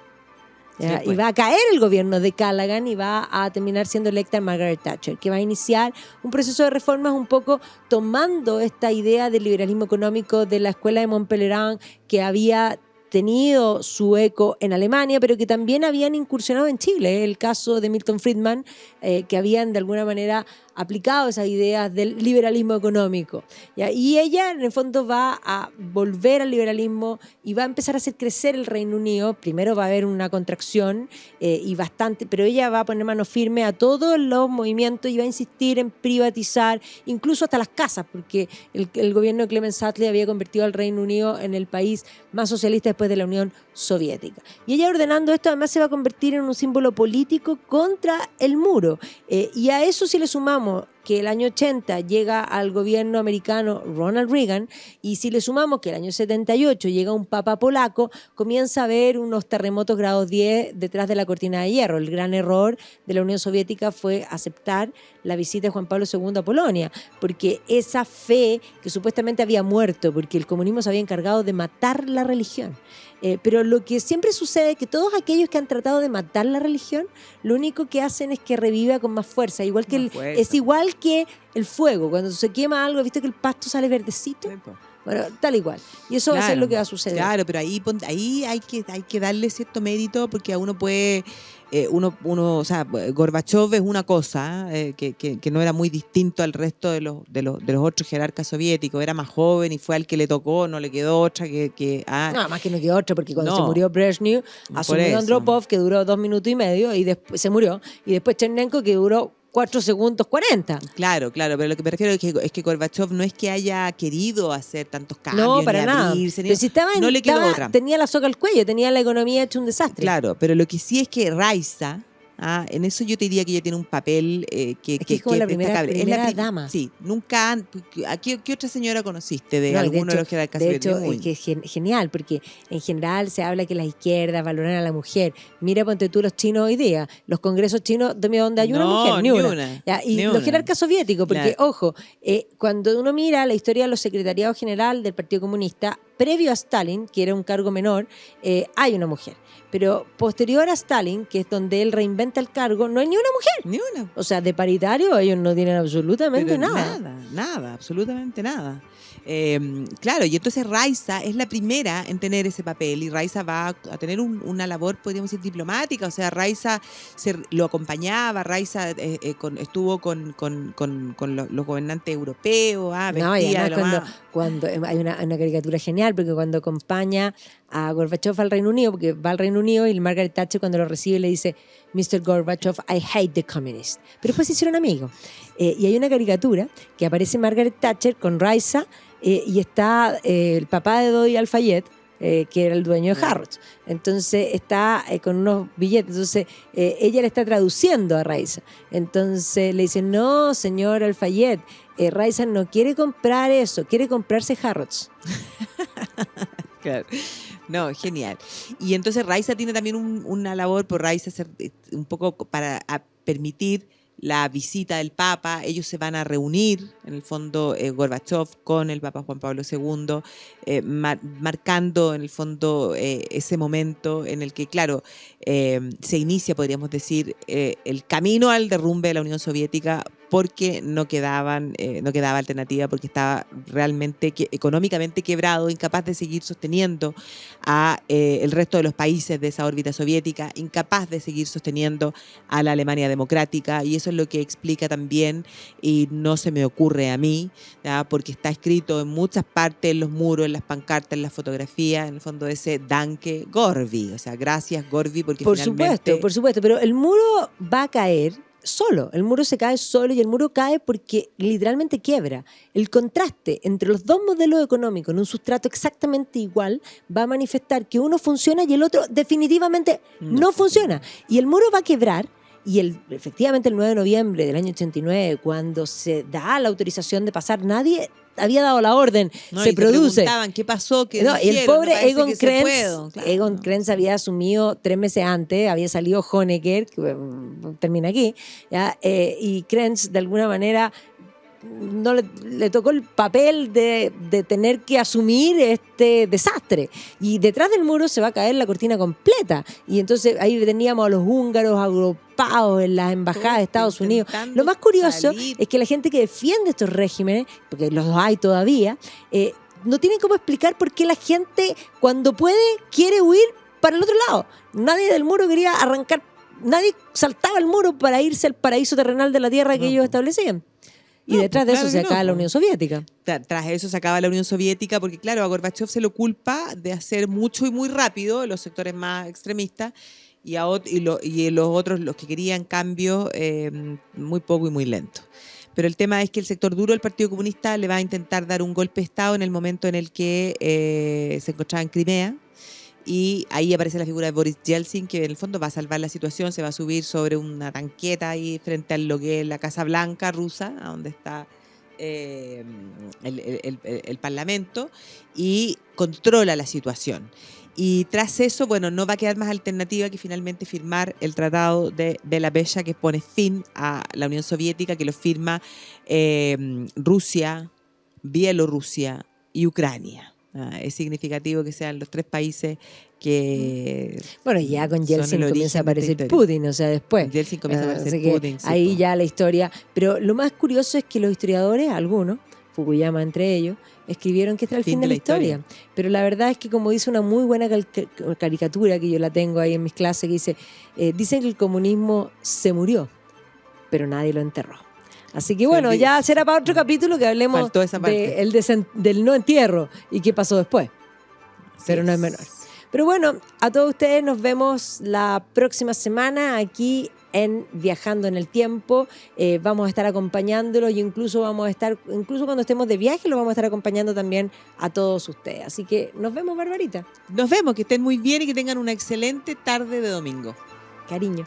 Sí, pues. Y va a caer el gobierno de Callaghan, y va a terminar siendo electa Margaret Thatcher, que va a iniciar un proceso de reformas un poco tomando esta idea del liberalismo económico de la escuela de Montpellier, que había tenido su eco en Alemania, pero que también habían incursionado en Chile. El caso de Milton Friedman, que habían de alguna manera aplicado esas ideas del liberalismo económico. ¿Ya? Y ella, en el fondo, va a volver al liberalismo y va a empezar a hacer crecer el Reino Unido. Primero va a haber una contracción y bastante, pero ella va a poner mano firme a todos los movimientos y va a insistir en privatizar, incluso hasta las casas, porque el gobierno de Clement Attlee había convertido al Reino Unido en el país más socialista después de la Unión Soviética. Y ella, ordenando esto, además se va a convertir en un símbolo político contra el muro. Y a eso, si le sumamos que el año 80 llega al gobierno americano Ronald Reagan, y si le sumamos que el año 78 llega un papa polaco, comienza a haber unos terremotos grados 10 detrás de la cortina de hierro. El gran error de la Unión Soviética fue aceptar la visita de Juan Pablo II a Polonia, porque esa fe que supuestamente había muerto, porque el comunismo se había encargado de matar la religión. Pero lo que siempre sucede es que todos aquellos que han tratado de matar la religión, lo único que hacen es que reviva con más fuerza. Es igual que el fuego. Cuando se quema algo, ¿viste que el pasto sale verdecito? Bueno, tal igual. Y eso va a ser lo que va a suceder. Claro, pero ahí hay que darle cierto mérito, porque a uno puede... o sea, Gorbachev es una cosa que no era muy distinto al resto de los otros jerarcas soviéticos. Era más joven y fue al que le tocó, no le quedó otra No, más que no quedó otra, porque cuando se murió Brezhnev, asumió Andropov, que duró 2 minutos y medio, y después se murió, y después Chernenko, que duró 4 segundos 40. Claro, pero lo que me refiero es que Gorbachev no es que haya querido hacer tantos cambios, no, para ni nada. abrirse, pero si no le quedó otra. Tenía la soga al cuello, tenía la economía hecha un desastre. Claro, pero lo que sí es que Raiza, en eso yo te diría que ella tiene un papel que es como la primera dama. Sí, nunca. ¿Qué otra señora conociste de alguno de los jerarcas soviéticos? De hecho, es que es genial, porque en general se habla que las izquierdas valoran a la mujer. Mira, ponte tú los chinos hoy día, los congresos chinos, donde hay una mujer, ni una. ¿Ya? Y los jerarcas soviéticos, porque, ojo, cuando uno mira la historia de los secretariados general del Partido Comunista, previo a Stalin, que era un cargo menor, hay una mujer. Pero posterior a Stalin, que es donde él reinventa el cargo, no hay ni una mujer. Ni una. O sea, de paritario ellos no tienen absolutamente nada. Nada, absolutamente nada. Claro, y entonces Raiza es la primera en tener ese papel, y Raiza va a tener una labor, podríamos decir, diplomática. O sea, Raiza lo acompañaba, Raiza estuvo con los gobernantes europeos. No, y además cuando hay una caricatura genial, porque cuando acompaña a Gorbachev al Reino Unido, porque va al Reino Unido, y Margaret Thatcher, cuando lo recibe, le dice: Mr. Gorbachev, I hate the communists. Pero después se hicieron amigos. Y hay una caricatura que aparece Margaret Thatcher con Raiza, y está el papá de Dodi Al-Fayed, que era el dueño de Harrods. Entonces está con unos billetes. Entonces ella le está traduciendo a Raiza. Entonces le dice: no, señor Al-Fayed, Raiza no quiere comprar eso, quiere comprarse Harrods. Claro. No, genial. Y entonces Raiza tiene también una labor por Raiza hacer un poco para permitir la visita del Papa. Ellos se van a reunir, en el fondo, Gorbachev con el Papa Juan Pablo II, marcando, en el fondo, ese momento en el que, claro, se inicia, podríamos decir, el camino al derrumbe de la Unión Soviética, porque no quedaba alternativa, porque estaba realmente económicamente quebrado, incapaz de seguir sosteniendo a el resto de los países de esa órbita soviética, incapaz de seguir sosteniendo a la Alemania democrática. Y eso es lo que explica también, y no se me ocurre a mí, ¿ya? Porque está escrito en muchas partes, en los muros, en las pancartas, en las fotografías, en el fondo, ese Danke Gorbi, o sea, gracias Gorbi, porque por supuesto, pero el muro va a caer solo, el muro se cae solo, y el muro cae porque literalmente quiebra. El contraste entre los dos modelos económicos en un sustrato exactamente igual va a manifestar que uno funciona y el otro definitivamente no funciona. Y el muro va a quebrar. Y efectivamente el 9 de noviembre del año 89, cuando se da la autorización de pasar, nadie había dado la orden, se produce. Preguntaban qué pasó, qué no, dijeron, el pobre Egon Krenz, claro. Egon Krenz había asumido 3 meses antes, había salido Honecker, que termina aquí, ¿ya? Y Krenz de alguna manera no le tocó el papel de tener que asumir este desastre, y detrás del muro se va a caer la cortina completa, y entonces ahí teníamos a los húngaros agrupados en las embajadas de Estados Unidos. Lo más curioso es que la gente que defiende estos regímenes, porque los hay todavía, no tienen cómo explicar por qué la gente, cuando puede, quiere huir para el otro lado. Nadie del muro quería arrancar nadie saltaba el muro para irse al paraíso terrenal de la tierra que No, ellos po. establecían. Y No, detrás pues, de eso claro se que no, acaba la po. Unión Soviética. Tras eso se acaba la Unión Soviética, porque claro, a Gorbachev se lo culpa de hacer mucho y muy rápido los sectores más extremistas y los otros, los que querían cambio, muy poco y muy lento. Pero el tema es que el sector duro del Partido Comunista le va a intentar dar un golpe de Estado en el momento en el que se encontraba en Crimea. Y ahí aparece la figura de Boris Yeltsin, que en el fondo va a salvar la situación, se va a subir sobre una tanqueta ahí frente a lo que es la Casa Blanca rusa, a donde está el Parlamento, y controla la situación. Y tras eso, bueno, no va a quedar más alternativa que finalmente firmar el Tratado de la Bella, que pone fin a la Unión Soviética, que lo firma Rusia, Bielorrusia y Ucrania. Es significativo que sean los tres países que Bueno, ya con son Yeltsin el comienza a origen de esta aparecer historia. Putin, o sea, después. Con Yeltsin comienza a aparecer Así que Putin, sí, ahí po. ya la historia. Pero lo más curioso es que los historiadores, algunos, Fukuyama entre ellos, escribieron que este era el fin de la historia. Pero la verdad es que, como dice una muy buena caricatura, que yo la tengo ahí en mis clases, que dice, dicen que el comunismo se murió, pero nadie lo enterró. Así que bueno, ya será para otro capítulo que hablemos Faltó esa parte. del no entierro y qué pasó después. Pero Sí no es es. menor. Pero bueno, a todos ustedes nos vemos la próxima semana aquí en Viajando en el Tiempo. Vamos a estar acompañándolos y incluso cuando estemos de viaje, los vamos a estar acompañando también a todos ustedes. Así que nos vemos, Barbarita. Nos vemos, que estén muy bien y que tengan una excelente tarde de domingo. Cariño.